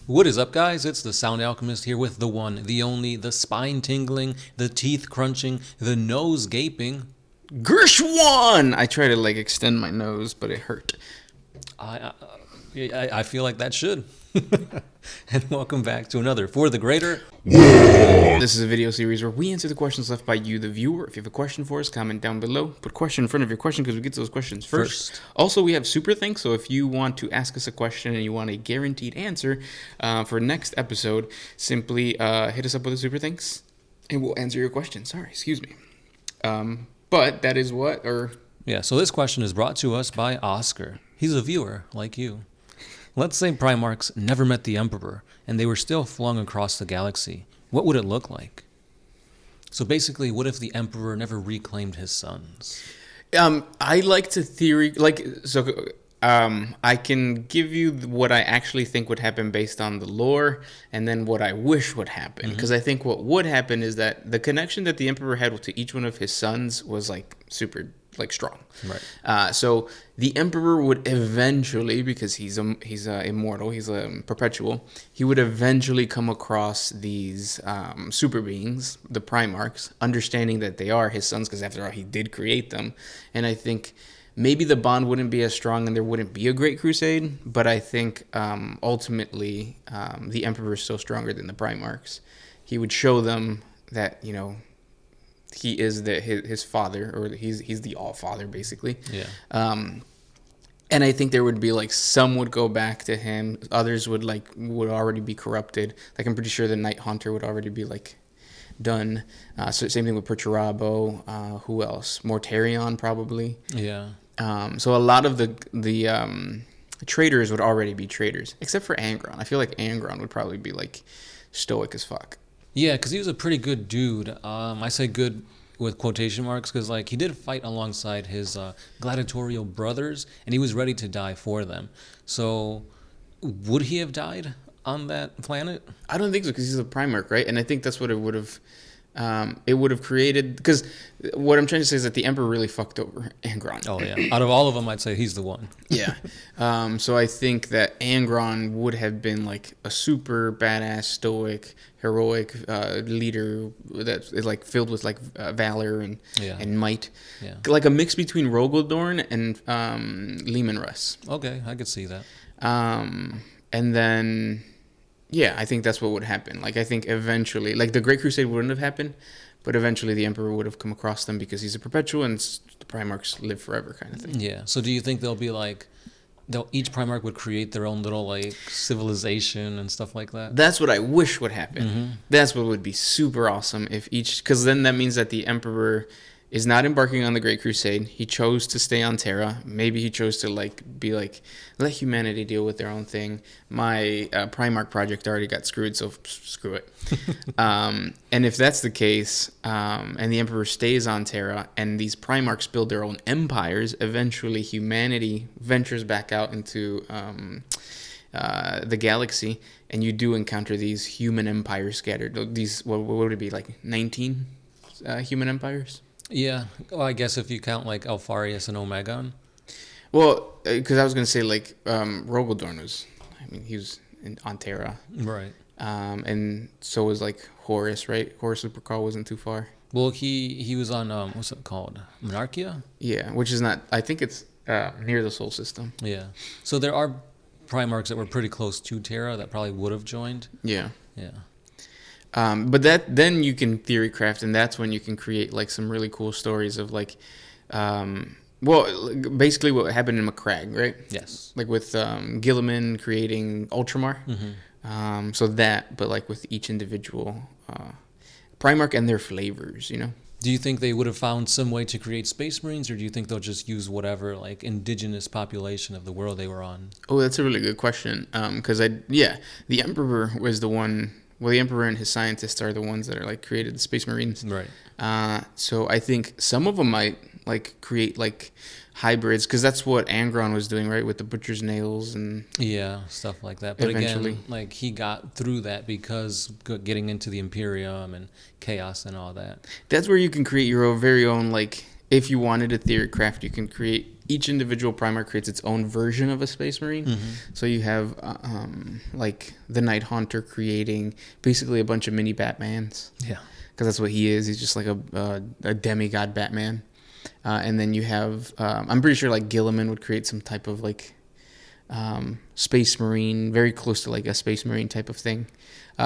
What is up, guys? It's the Sound Alchemist here with the one, the only, the spine tingling, the teeth crunching, the nose gaping. Gershwan! I try to extend my nose, but it hurt. I feel like that should. And welcome back to another For the Greater. This is a video series where we answer the questions left by you, the viewer. If you have a question for us, comment down below. Put question in front of your question because we get to those questions first. Also, we have super thanks, so if you want to ask us a question and you want a guaranteed answer for next episode, simply hit us up with a super thanks and we'll answer your question. Sorry, excuse me. But that is what, Yeah, so this question is brought to us by Oscar. He's a viewer like you. Let's say Primarchs never met the Emperor, and they were still flung across the galaxy. What would it look like? So basically, what if the Emperor never reclaimed his sons? I like to theory, I can give you what I actually think would happen based on the lore, and then what I wish would happen. Because I think what would happen is that the connection that the Emperor had to each one of his sons was super strong. Right. So the Emperor would eventually, because he's immortal, he's perpetual, he would eventually come across these super beings, the Primarchs, understanding that they are his sons, because after all, he did create them. And I think maybe the bond wouldn't be as strong and there wouldn't be a Great Crusade, but I think ultimately the Emperor is still stronger than the Primarchs. He would show them that, he is his father, or he's the All-Father, basically. Yeah. And I think there would be some would go back to him, others would already be corrupted. I'm pretty sure the Night Haunter would already be done. So same thing with Perturabo. Who else? Mortarion probably. Yeah. So a lot of the traitors would already be traitors, except for Angron. I feel like Angron would probably be stoic as fuck. Yeah, because he was a pretty good dude. I say good with quotation marks because he did fight alongside his gladiatorial brothers, and he was ready to die for them. So would he have died on that planet? I don't think so, because he's a Primarch, right? And I think that's what it would have. It would have created, because what I'm trying to say is that the Emperor really fucked over Angron. Oh yeah, out of all of them, I'd say he's the one. Yeah. So I think that Angron would have been a super badass, stoic, heroic leader that is filled with valor and might. Yeah. A mix between Rogaldorn and Leman Russ. Okay, I could see that. And then, yeah, I think that's what would happen. I think eventually, the Great Crusade wouldn't have happened, but eventually the Emperor would have come across them because he's a perpetual and the Primarchs live forever kind of thing. Yeah. So do you think they'll be each Primarch would create their own little civilization and stuff like that? That's what I wish would happen. Mm-hmm. That's what would be super awesome if because then that means that the Emperor is not embarking on the Great Crusade. He chose to stay on Terra. Maybe he chose to let humanity deal with their own thing. My Primarch project already got screwed, so screw it. And if that's the case, and the Emperor stays on Terra, and these Primarchs build their own empires, eventually humanity ventures back out into the galaxy, and you do encounter these human empires scattered. These, what would it be, 19 human empires? Yeah, well, I guess if you count Alfarius and Omegon. Well, because I was going to say Rogaldorn was, he was on Terra. Right. And so was Horus, right? Horus Lupercal wasn't too far. Well, he was on, what's it called? Monarchia? Yeah, which is not, I think it's near the Sol System. Yeah. So there are Primarchs that were pretty close to Terra that probably would have joined. Yeah. Yeah. But then you can theory craft, and that's when you can create some really cool stories of basically what happened in McCrag, right? Yes. With Gilliman creating Ultramar. Mm-hmm. So that, but with each individual Primarch and their flavors, Do you think they would have found some way to create Space Marines, or do you think they'll just use whatever indigenous population of the world they were on? Oh, that's a really good question. Because the Emperor was the one. Well, the Emperor and his scientists are the ones that are created the Space Marines. Right. So I think some of them might create hybrids, because that's what Angron was doing, right, with the butcher's nails and stuff like that. But eventually, again, he got through that because getting into the Imperium and chaos and all that. That's where you can create your very own if you wanted a theory craft, you can create each individual Primarch creates its own version of a Space Marine. Mm-hmm. So you have like the Night Haunter creating basically a bunch of mini Batmans. Yeah. Because that's what he is. He's just like a demigod Batman. And then you have, I'm pretty sure like Gilliman would create some type of like Space Marine, very close to like a Space Marine type of thing.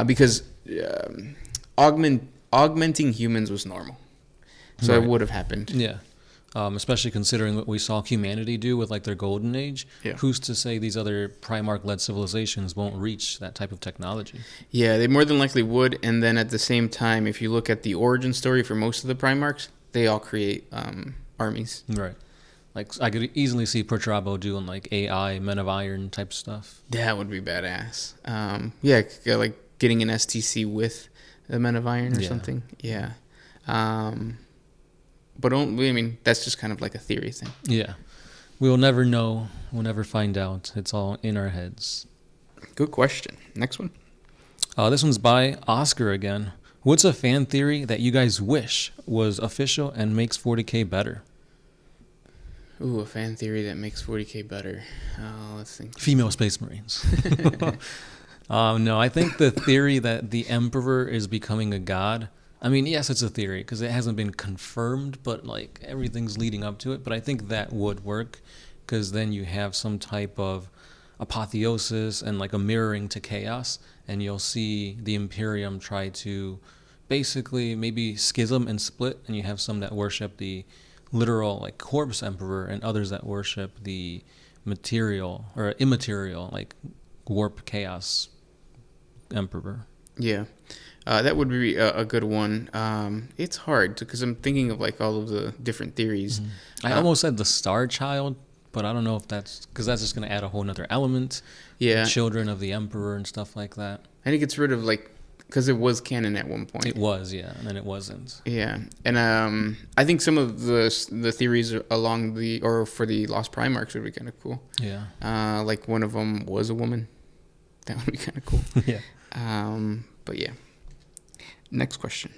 Because augmenting humans was normal. So Right. it would have happened. Yeah. Especially considering what we saw humanity do with like their golden age. Yeah. Who's to say these other Primarch-led civilizations won't reach that type of technology? Yeah, they more than likely would. And then at the same time, if you look at the origin story for most of the Primarchs, they all create armies. Right. Like I could easily see Perturabo doing like AI, Men of Iron type stuff. That would be badass. Yeah, like getting an STC with the Men of Iron or something. Yeah. But I mean, that's just kind of like a theory thing. Yeah. We'll never know. We'll never find out. It's all in our heads. Good question. Next one. This one's by Oscar again. What's a fan theory that you guys wish was official and makes 40K better? Ooh, a fan theory that makes 40K better. Let's think. Female Space Marines. No, I think the theory that the Emperor is becoming a god. I mean, yes, it's a theory because it hasn't been confirmed, but like everything's leading up to it. But I think that would work because then you have some type of apotheosis and like a mirroring to chaos, and you'll see the Imperium try to basically maybe schism and split, and you have some that worship the literal like corpse emperor and others that worship the material or immaterial like warp chaos emperor. Yeah. That would be a good one. It's hard because I'm thinking of like all of the different theories. I almost said the Star Child, but I don't know if that's because that's just going to add a whole nother element. Yeah. Children of the Emperor and stuff like that. I think it's rid of like, because it was canon at one point. It was, yeah, and then it wasn't. Yeah. And I think some of the theories along or for the Lost Primarchs would be kind of cool. Yeah. Like one of them was a woman. That would be kind of cool. Yeah. But yeah. Next question.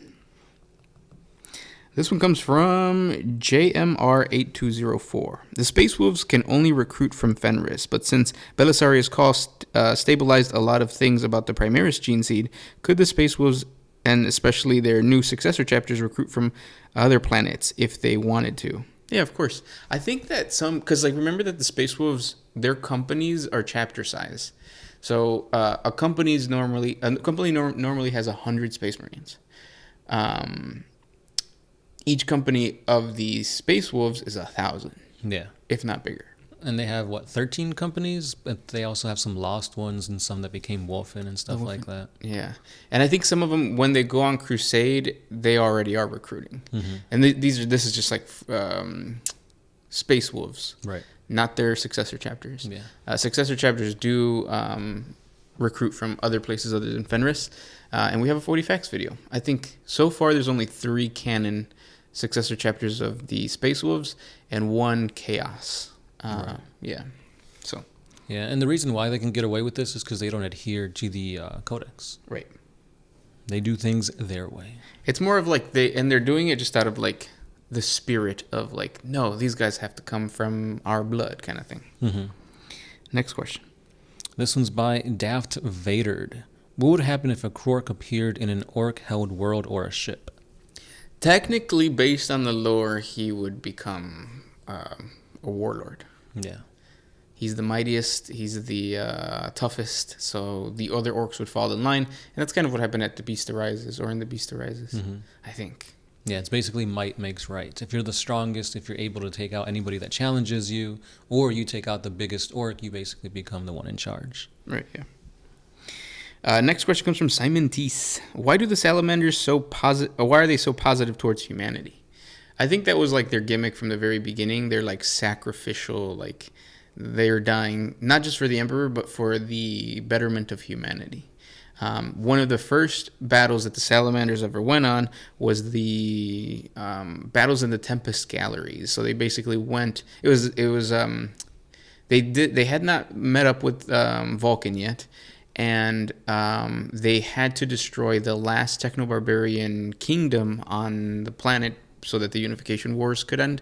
This one comes from JMR8204. The Space Wolves can only recruit from Fenris, but since Belisarius cost stabilized a lot of things about the Primaris gene seed, could the Space Wolves, and especially their new successor chapters, recruit from other planets if they wanted to? Yeah, of course. I think that because like remember that the Space Wolves, their companies are chapter size. So a company normally has 100 Space Marines. Each company of the Space Wolves is 1,000. Yeah. If not bigger. And they have 13 companies, but they also have some lost ones and some that became Wolfen and stuff like that. Yeah, and I think some of them, when they go on crusade, they already are recruiting. Mm-hmm. And this is just like Space Wolves, Right. Not their successor chapters. Yeah. Successor chapters do recruit from other places other than Fenris, and we have a 40 facts video. I think so far there's only 3 canon successor chapters of the Space Wolves and 1 Chaos. Right. Yeah. So. Yeah, and the reason why they can get away with this is because they don't adhere to the codex. Right. They do things their way. It's more of like they're doing it just out of like the spirit of like, no, these guys have to come from our blood kind of thing. Mm-hmm. Next question. This one's by Daft Vadered. What would happen if a Krork appeared in an orc-held world or a ship? Technically, based on the lore, he would become a warlord. Yeah. He's the mightiest. He's the toughest. So the other orcs would fall in line. And that's kind of what happened at the Beast Arises, or in the Beast Arises, I think. Yeah, it's basically might makes right. If you're the strongest, if you're able to take out anybody that challenges you, or you take out the biggest orc, you basically become the one in charge. Right, yeah. Next question comes from Simon Teese. Why do the salamanders why are they so positive towards humanity? I think that was like their gimmick from the very beginning. They're like sacrificial, like they're dying not just for the emperor, but for the betterment of humanity. One of the first battles that the salamanders ever went on was the battles in the Tempest Galleries. So they basically went. They had not met up with Vulcan yet, and they had to destroy the last techno-barbarian kingdom on the planet so that the Unification Wars could end.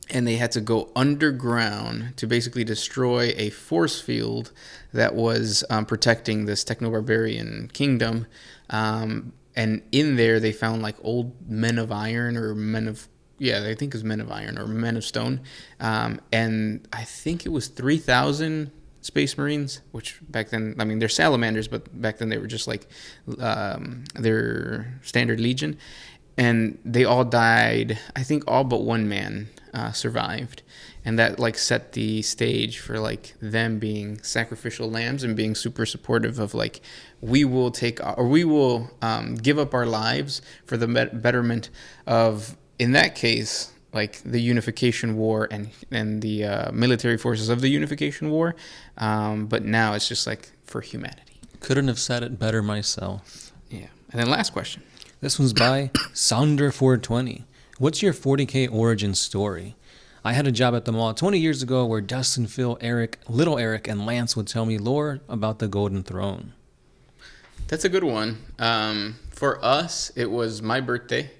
and they had to go underground to basically destroy a force field that was protecting this techno-barbarian kingdom. And in there, they found like old men of iron or men of, yeah, I think it was men of iron or men of stone. And I think it was 3,000 Space Marines, which back then, I mean, they're salamanders, but back then they were just like their standard legion. And they all died. I think all but one man survived. And that like set the stage for like them being sacrificial lambs and being super supportive of like, we will take, or we will give up our lives for the betterment of, in that case, like the unification war and the military forces of the unification war. But now it's just like for humanity. Couldn't have said it better myself. Yeah. And then last question. This one's by Sounder420. What's your 40K origin story? I had a job at the mall 20 years ago where Dustin, Phil, Eric, Little Eric, and Lance would tell me lore about the Golden Throne. That's a good one. For us, it was my birthday,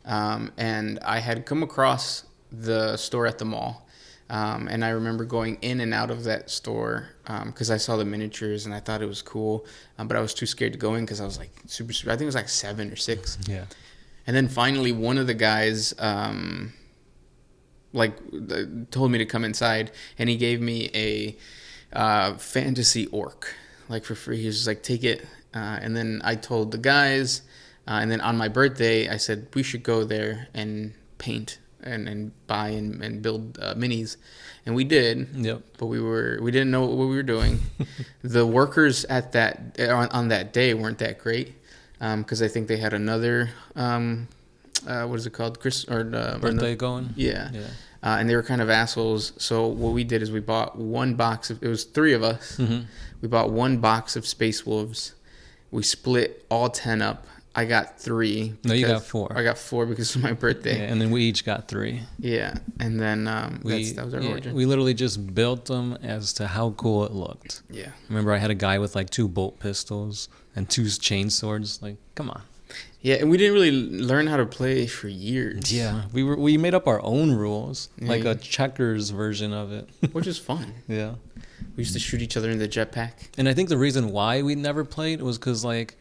and I had come across the store at the mall, and I remember going in and out of that store because I saw the miniatures and I thought it was cool, but I was too scared to go in because I was like super, I think it was like 7 or 6. Yeah. And then finally, one of the guys told me to come inside, and he gave me a fantasy orc like for free. He was just like, take it. And then I told the guys, and then on my birthday, I said we should go there and paint and buy and build minis, and we did. Yep. But we didn't know what we were doing. The workers at that on that day weren't that great, because I think they had another what is it called, birthday going. Yeah. And they were kind of assholes. So what we did is we bought one box of, it was 3 of us. Mm-hmm. We bought one box of Space Wolves. We split all 10 up. I got 3. No, you got 4. I got 4 because of my birthday. Yeah, and then we each got 3. Yeah, and then that was our origin. We literally just built them as to how cool it looked. Yeah. Remember, I had a guy with like 2 bolt pistols and 2 chain swords. Like, come on. Yeah, and we didn't really learn how to play for years. Yeah, we made up our own rules, Yeah, like a checkers version of it. Which is fun. Yeah. We used to shoot each other in the jetpack. And I think the reason why we never played was because, like,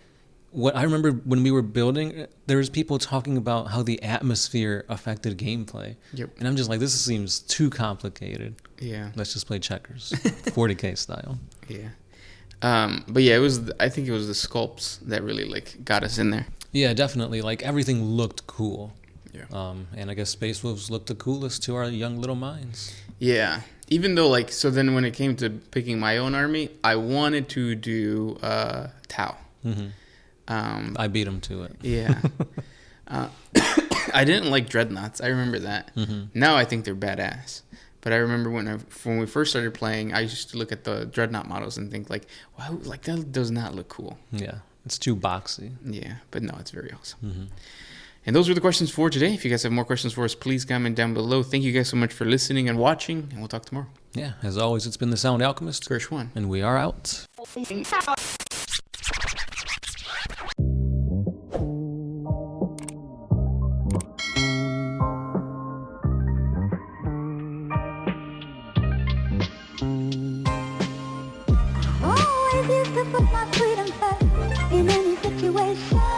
what I remember when we were building, there was people talking about how the atmosphere affected gameplay. Yep. And I'm just like, this seems too complicated. Yeah. Let's just play checkers, 40K style. Yeah. But yeah, I think it was the sculpts that really like got us in there. Yeah, definitely. Like, everything looked cool. Yeah. And I guess Space Wolves looked the coolest to our young little minds. Yeah. Even though, like, so then when it came to picking my own army, I wanted to do Tau. Mm-hmm. I beat him to it. Yeah. I didn't like Dreadnoughts. I remember that. Mm-hmm. Now I think they're badass. But I remember when we first started playing, I used to look at the Dreadnought models and think, like, wow, like, that does not look cool. Yeah. It's too boxy. Yeah. But no, it's very awesome. Mm-hmm. And those were the questions for today. If you guys have more questions for us, please comment down below. Thank you guys so much for listening and watching, and we'll talk tomorrow. Yeah. As always, it's been the Sound Alchemist. Gershwan. And we are out. Always used to put my freedom first in any situation.